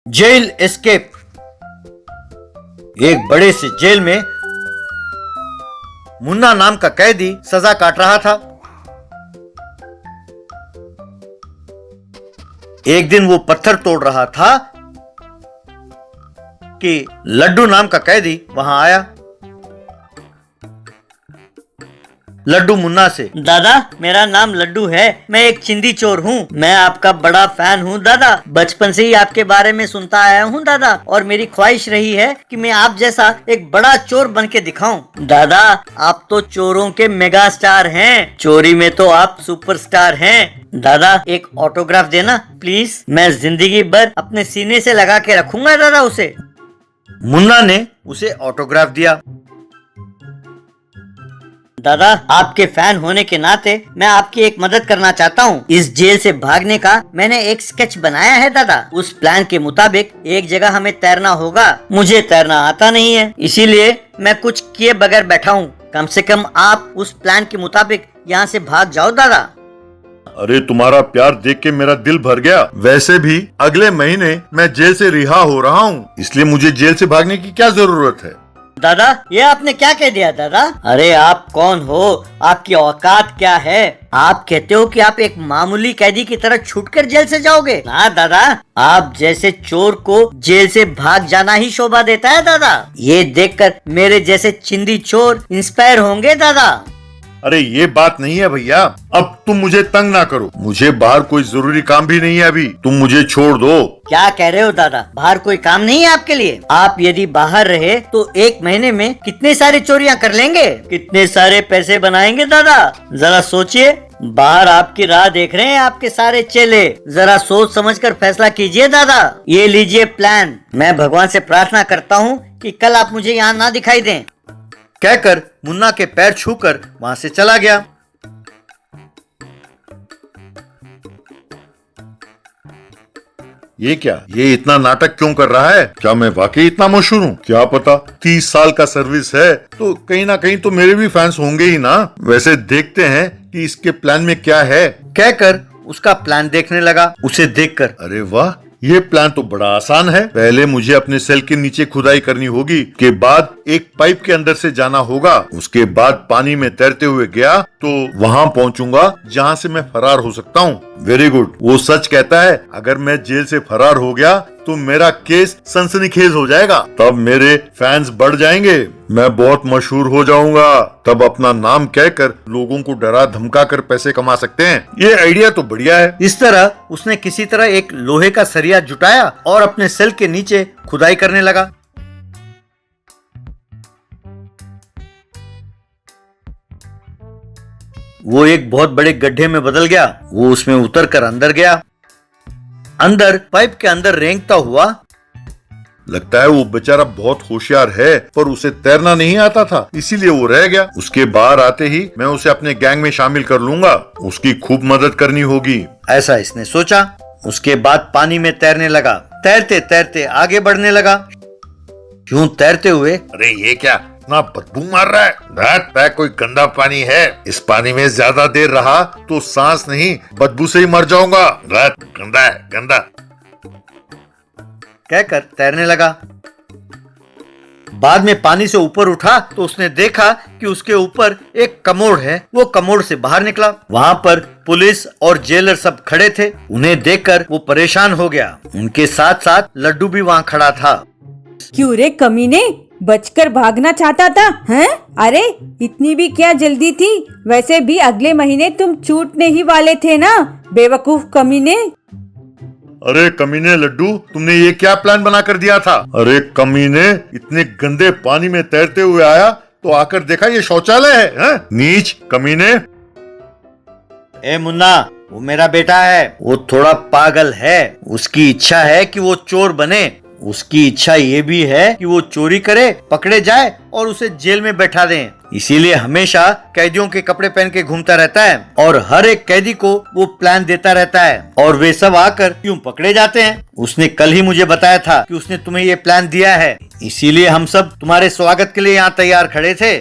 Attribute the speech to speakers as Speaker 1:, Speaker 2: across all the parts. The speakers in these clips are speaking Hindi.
Speaker 1: Jail escape. एक बड़े से जेल में मुन्ना नाम का कैदी सजा काट रहा था। एक दिन वो पत्थर तोड़ रहा था कि लड्डू नाम का कैदी वहां आया। लड्डू मुन्ना से,
Speaker 2: दादा मेरा नाम लड्डू है, मैं एक चिंदी चोर हूँ। मैं आपका बड़ा फैन हूँ दादा, बचपन से ही आपके बारे में सुनता आया हूँ दादा, और मेरी ख्वाहिश रही है कि मैं आप जैसा एक बड़ा चोर बन के दिखाऊं। दादा आप तो चोरों के मेगा स्टार हैं, चोरी में तो आप सुपरस्टार हैं। दादा एक ऑटोग्राफ देना प्लीज, मैं जिंदगी भर अपने सीने से लगा के रखूंगा दादा उसे।
Speaker 1: मुन्ना ने उसे ऑटोग्राफ दिया।
Speaker 2: दादा आपके फैन होने के नाते मैं आपकी एक मदद करना चाहता हूँ। इस जेल से भागने का मैंने एक स्केच बनाया है दादा। उस प्लान के मुताबिक एक जगह हमें तैरना होगा। मुझे तैरना आता नहीं है, इसीलिए मैं कुछ किए बगैर बैठा हूँ। कम से कम आप उस प्लान के मुताबिक यहाँ से भाग जाओ दादा।
Speaker 3: अरे तुम्हारा प्यार देख के मेरा दिल भर गया। वैसे भी अगले महीने मैं जेल से रिहा हो रहा हूँ, इसलिए मुझे जेल से भागने की क्या जरूरत है।
Speaker 2: दादा ये आपने क्या कह दिया दादा? अरे आप कौन हो, आपकी औकात क्या है? आप कहते हो कि आप एक मामूली कैदी की तरह छूटकर जेल से जाओगे? ना दादा, आप जैसे चोर को जेल से भाग जाना ही शोभा देता है दादा। ये देखकर मेरे जैसे चिंदी चोर इंस्पायर होंगे दादा।
Speaker 3: अरे ये बात नहीं है भैया, अब तुम मुझे तंग ना करो। मुझे बाहर कोई जरूरी काम भी नहीं है अभी, तुम मुझे छोड़ दो।
Speaker 2: क्या कह रहे हो दादा, बाहर कोई काम नहीं है आपके लिए? आप यदि बाहर रहे तो एक महीने में कितने सारी चोरियां कर लेंगे, कितने सारे पैसे बनाएंगे दादा? जरा सोचिए, बाहर आपकी राह देख रहे हैं आपके सारे चेले। जरा सोच समझकर फैसला कीजिए दादा। ये लीजिए प्लान। मैं भगवान से प्रार्थना करता हूँ कि कल आप मुझे यहाँ ना दिखाई दें।
Speaker 1: कहकर मुन्ना के पैर छूकर वहां से चला गया।
Speaker 3: ये क्या, ये इतना नाटक क्यों कर रहा है? क्या मैं वाकई इतना मशहूर हूँ? क्या पता, 30 साल का सर्विस है तो कहीं ना कहीं तो मेरे भी फैंस होंगे ही ना। वैसे देखते हैं कि इसके प्लान में क्या है।
Speaker 1: कहकर उसका प्लान देखने लगा। उसे देखकर,
Speaker 3: अरे वाह, ये प्लान तो बड़ा आसान है। पहले मुझे अपने सेल के नीचे खुदाई करनी होगी, के बाद एक पाइप के अंदर से जाना होगा, उसके बाद पानी में तैरते हुए गया तो वहां पहुंचूंगा जहां से मैं फरार हो सकता हूँ। वेरी गुड, वो सच कहता है, अगर मैं जेल से फरार हो गया तो मेरा केस सनसनीखेज हो जाएगा, तब मेरे फैंस बढ़ जाएंगे, मैं बहुत मशहूर हो जाऊंगा, तब अपना नाम कहकर लोगों को डरा धमका कर पैसे कमा सकते हैं। ये आइडिया तो बढ़िया है।
Speaker 1: इस तरह उसने किसी तरह एक लोहे का सरिया जुटाया और अपने सेल के नीचे खुदाई करने लगा। वो एक बहुत बड़े गड्ढे में बदल गया। वो उसमें उतरकर अंदर गया। अंदर पाइप के अंदर रेंगता हुआ,
Speaker 3: लगता है वो बेचारा बहुत होशियार है, पर उसे तैरना नहीं आता था, इसीलिए वो रह गया। उसके बाहर आते ही मैं उसे अपने गैंग में शामिल कर लूंगा, उसकी खूब मदद करनी होगी,
Speaker 1: ऐसा इसने सोचा। उसके बाद पानी में तैरने लगा। तैरते तैरते आगे बढ़ने लगा। यूं तैरते हुए,
Speaker 3: अरे ये क्या, इतना बदबू मार रहा है? दैट कोई गंदा पानी है, इस पानी में ज्यादा देर रहा तो सांस नहीं बदबू से ही मर जाऊंगा। दैट गंदा है, गंदा।
Speaker 1: कहकर तैरने लगा। बाद में पानी से ऊपर उठा तो उसने देखा कि उसके ऊपर एक कमोड है। वो कमोड से बाहर निकला। वहां पर पुलिस और जेलर सब खड़े थे। उन्हें देखकर वो परेशान हो गया। उनके साथ साथ लड्डू भी वहां खड़ा था।
Speaker 4: क्यों रे कमीने, बचकर भागना चाहता था हैं? अरे इतनी भी क्या जल्दी थी? वैसे भी अगले महीने तुम छूटने ही वाले थे ना, बेवकूफ कमीने।
Speaker 3: अरे कमीने लड्डू, तुमने ये क्या प्लान बना कर दिया था? अरे कमीने, इतने गंदे पानी में तैरते हुए आया तो आकर देखा ये शौचालय है? नीच कमीने।
Speaker 1: ए मुन्ना, वो मेरा बेटा है। वो थोड़ा पागल है। उसकी इच्छा है कि वो चोर बने। उसकी इच्छा ये भी है कि वो चोरी करे, पकड़े जाए और उसे जेल में बैठा दें। इसीलिए हमेशा कैदियों के कपड़े पहन के घूमता रहता है और हर एक कैदी को वो प्लान देता रहता है और वे सब आकर क्यों पकड़े जाते हैं। उसने कल ही मुझे बताया था कि उसने तुम्हें ये प्लान दिया है, इसीलिए हम सब तुम्हारे स्वागत के लिए यहाँ तैयार खड़े थे।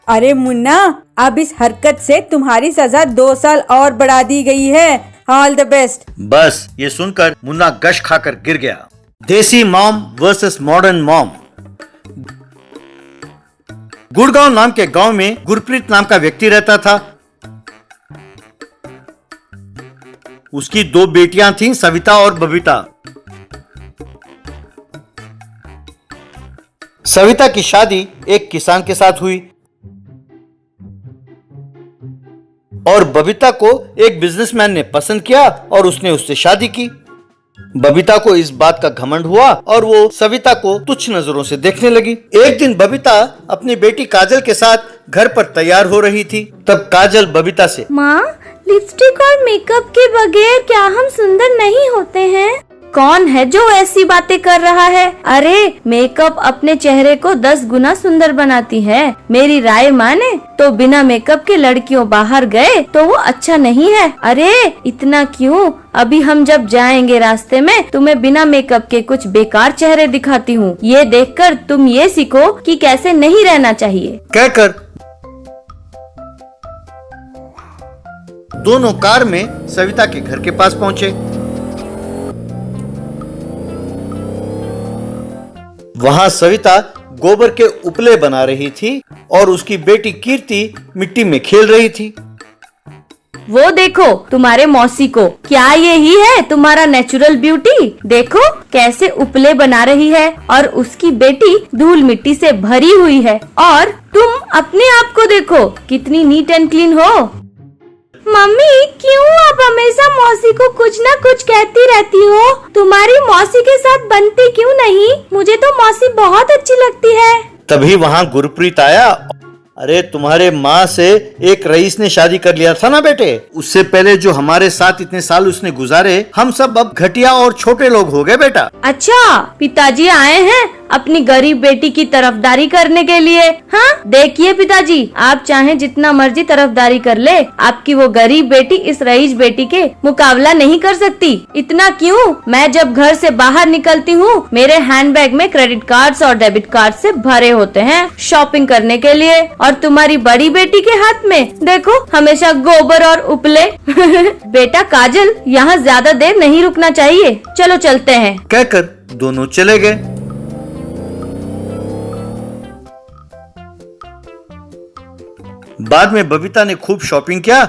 Speaker 4: अरे मुन्ना, अब इस हरकत से तुम्हारी सजा 2 साल और बढ़ा दी गई है। All the best.
Speaker 1: बस ये सुनकर मुन्ना गश खाकर गिर गया। देसी mom versus modern mom. Gurgaon नाम के गांव में गुरप्रीत नाम का व्यक्ति रहता था। उसकी 2 बेटियां थीं, सविता और बबीता। सविता की शादी एक किसान के साथ हुई और बबीता को एक बिजनेसमैन ने पसंद किया और उसने उससे शादी की। बबीता को इस बात का घमंड हुआ और वो सविता को तुच्छ नजरों से देखने लगी। एक दिन बबीता अपनी बेटी काजल के साथ घर पर तैयार हो रही थी। तब काजल बबीता से,
Speaker 5: माँ, लिपस्टिक और मेकअप के बगैर क्या हम सुंदर नहीं होते हैं? कौन है जो ऐसी बातें कर रहा है? अरे मेकअप अपने चेहरे को 10 गुना सुंदर बनाती है। मेरी राय माने तो बिना मेकअप के लड़कियों बाहर गए तो वो अच्छा नहीं है। अरे इतना क्यों, अभी हम जब जाएंगे रास्ते में तुम्हें बिना मेकअप के कुछ बेकार चेहरे दिखाती हूँ। ये देखकर तुम ये सीखो कि कैसे नहीं रहना चाहिए।
Speaker 1: कहकर दोनों कार में सविता के घर के पास पहुंचे। वहां सविता गोबर के उपले बना रही थी और उसकी बेटी कीर्ति मिट्टी में खेल रही थी।
Speaker 5: वो देखो तुम्हारे मौसी को, क्या यही है तुम्हारा नेचुरल ब्यूटी? देखो कैसे उपले बना रही है और उसकी बेटी धूल मिट्टी से भरी हुई है और तुम अपने आप को देखो कितनी नीट एंड क्लीन हो। मम्मी, क्यों आप हमेशा मौसी को कुछ ना कुछ कहती रहती हो? तुम्हारी मौसी के साथ बनती क्यों नहीं? मुझे तो मौसी बहुत अच्छी लगती है।
Speaker 1: तभी वहां गुरप्रीत आया। अरे तुम्हारे माँ से एक रईस ने शादी कर लिया था ना बेटे। उससे पहले जो हमारे साथ इतने साल उसने गुजारे, हम सब अब घटिया और छोटे लोग हो गए बेटा।
Speaker 5: अच्छा, पिताजी आए हैं अपनी गरीब बेटी की तरफदारी करने के लिए। हाँ देखिए पिताजी, आप चाहे जितना मर्जी तरफदारी कर ले, आपकी वो गरीब बेटी इस रईस बेटी के मुकाबला नहीं कर सकती। इतना क्यों, मैं जब घर से बाहर निकलती हूँ मेरे हैंडबैग में क्रेडिट कार्ड्स और डेबिट कार्ड से भरे होते हैं शॉपिंग करने के लिए, और तुम्हारी बड़ी बेटी के हाथ में देखो हमेशा गोबर और उपले। बेटा काजल, यहाँ ज्यादा देर नहीं रुकना चाहिए, चलो चलते हैं।
Speaker 1: कहकर दोनों चले गए। बाद में बबीता ने खूब शॉपिंग किया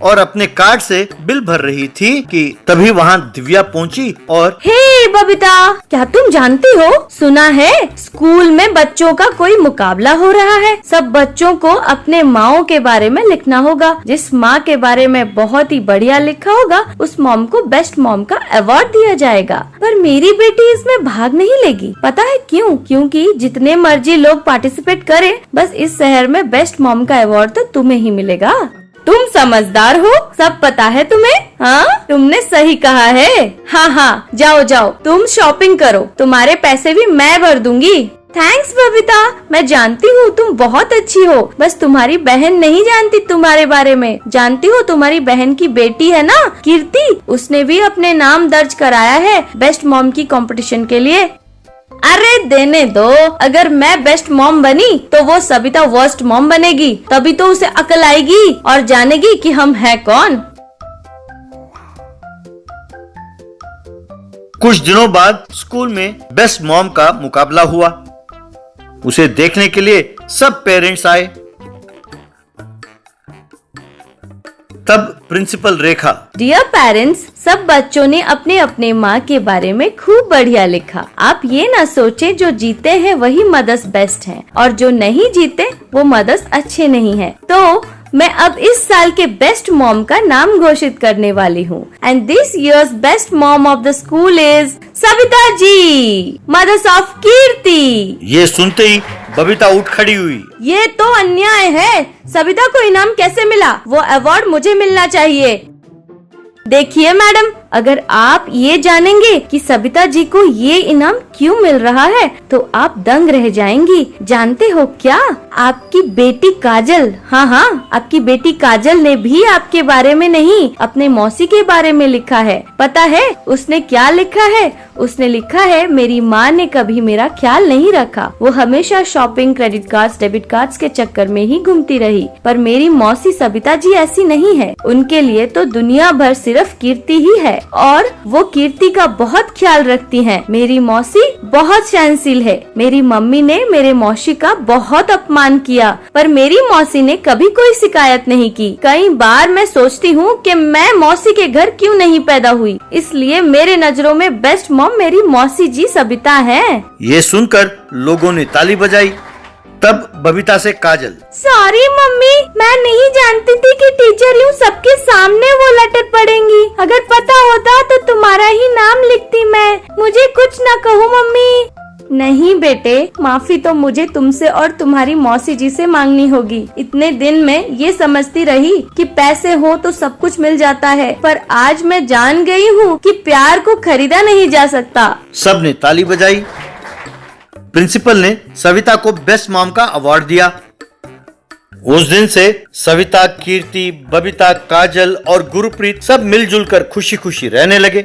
Speaker 1: और अपने कार्ड से बिल भर रही थी कि तभी वहां दिव्या पहुंची और,
Speaker 5: हे बबीता, क्या तुम जानती हो, सुना है स्कूल में बच्चों का कोई मुकाबला हो रहा है। सब बच्चों को अपने माओ के बारे में लिखना होगा। जिस माँ के बारे में बहुत ही बढ़िया लिखा होगा उस मॉम को बेस्ट मॉम का अवार्ड दिया जाएगा। पर मेरी बेटी इसमें भाग नहीं लेगी। पता है क्यों? क्योंकि जितने मर्जी लोग पार्टिसिपेट करें, बस इस शहर में बेस्ट मॉम का अवार्ड तो तुम्हें ही मिलेगा। तुम समझदार हो, सब पता है तुम्हें। हाँ तुमने सही कहा है। हाँ हाँ जाओ जाओ, तुम शॉपिंग करो, तुम्हारे पैसे भी मैं भर दूंगी। थैंक्स बबीता, मैं जानती हूँ तुम बहुत अच्छी हो, बस तुम्हारी बहन नहीं जानती तुम्हारे बारे में। जानती हो तुम्हारी बहन की बेटी है ना कीर्ति, उसने भी अपने नाम दर्ज कराया है बेस्ट मॉम की कंपटीशन के लिए। अरे देने दो, अगर मैं बेस्ट मॉम बनी तो वो सविता वर्स्ट मॉम बनेगी, तभी तो उसे अकल आएगी और जानेगी कि हम हैं कौन।
Speaker 1: कुछ दिनों बाद स्कूल में बेस्ट मॉम का मुकाबला हुआ। उसे देखने के लिए सब पेरेंट्स आए। तब प्रिंसिपल रेखा,
Speaker 5: डियर पेरेंट्स, सब बच्चों ने अपने अपने माँ के बारे में खूब बढ़िया लिखा। आप ये ना सोचे जो जीते हैं वही मदर्स बेस्ट हैं और जो नहीं जीते वो मदर्स अच्छे नहीं हैं। तो मैं अब इस साल के बेस्ट मॉम का नाम घोषित करने वाली हूँ। And this year's best mom of the school is Savita ji, mothers of Kirti.
Speaker 1: ये सुनते ही बबीता उठ खड़ी हुई।
Speaker 5: ये तो अन्याय है, सविता को इनाम कैसे मिला? वो अवार्ड मुझे मिलना चाहिए। देखिए मैडम, अगर आप ये जानेंगे कि सविता जी को ये इनाम क्यों मिल रहा है तो आप दंग रह जाएंगी। जानते हो क्या, आपकी बेटी काजल, हाँ, आपकी बेटी काजल ने भी आपके बारे में नहीं, अपने मौसी के बारे में लिखा है। पता है उसने क्या लिखा है? उसने लिखा है, मेरी माँ ने कभी मेरा ख्याल नहीं रखा, वो हमेशा shopping, credit cards, debit cards के चक्कर में ही घूमती रही। पर मेरी मौसी सविता जी ऐसी नहीं है, उनके लिए तो दुनिया भर सिर्फ कीर्ति ही है और वो कीर्ति का बहुत ख्याल रखती हैं। मेरी मौसी बहुत सहनशील है। मेरी मम्मी ने मेरे मौसी का बहुत अपमान किया पर मेरी मौसी ने कभी कोई शिकायत नहीं की। कई बार मैं सोचती हूँ कि मैं मौसी के घर क्यों नहीं पैदा हुई, इसलिए मेरे नजरों में बेस्ट मॉम मेरी मौसी जी सविता है।
Speaker 1: ये सुनकर लोगों ने ताली बजाई। तब बबीता से काजल,
Speaker 5: सॉरी मम्मी, मैं नहीं जानती थी कि टीचर यूँ सबके सामने वो लेटर पढ़ेंगी। अगर पता होता तो तुम्हारा ही नाम लिखती मैं। मुझे कुछ न कहो मम्मी। नहीं बेटे, माफी तो मुझे तुमसे और तुम्हारी मौसी जी से मांगनी होगी। इतने दिन में ये समझती रही कि पैसे हो तो सब कुछ मिल जाता है, पर आज मैं जान गई हूँ कि प्यार को खरीदा नहीं जा सकता।
Speaker 1: सबने ताली बजाई। प्रिंसिपल ने सविता को बेस्ट मॉम का अवार्ड दिया। उस दिन से सविता, कीर्ति, बबीता, काजल और गुरप्रीत सब मिलजुल कर खुशी खुशी रहने लगे।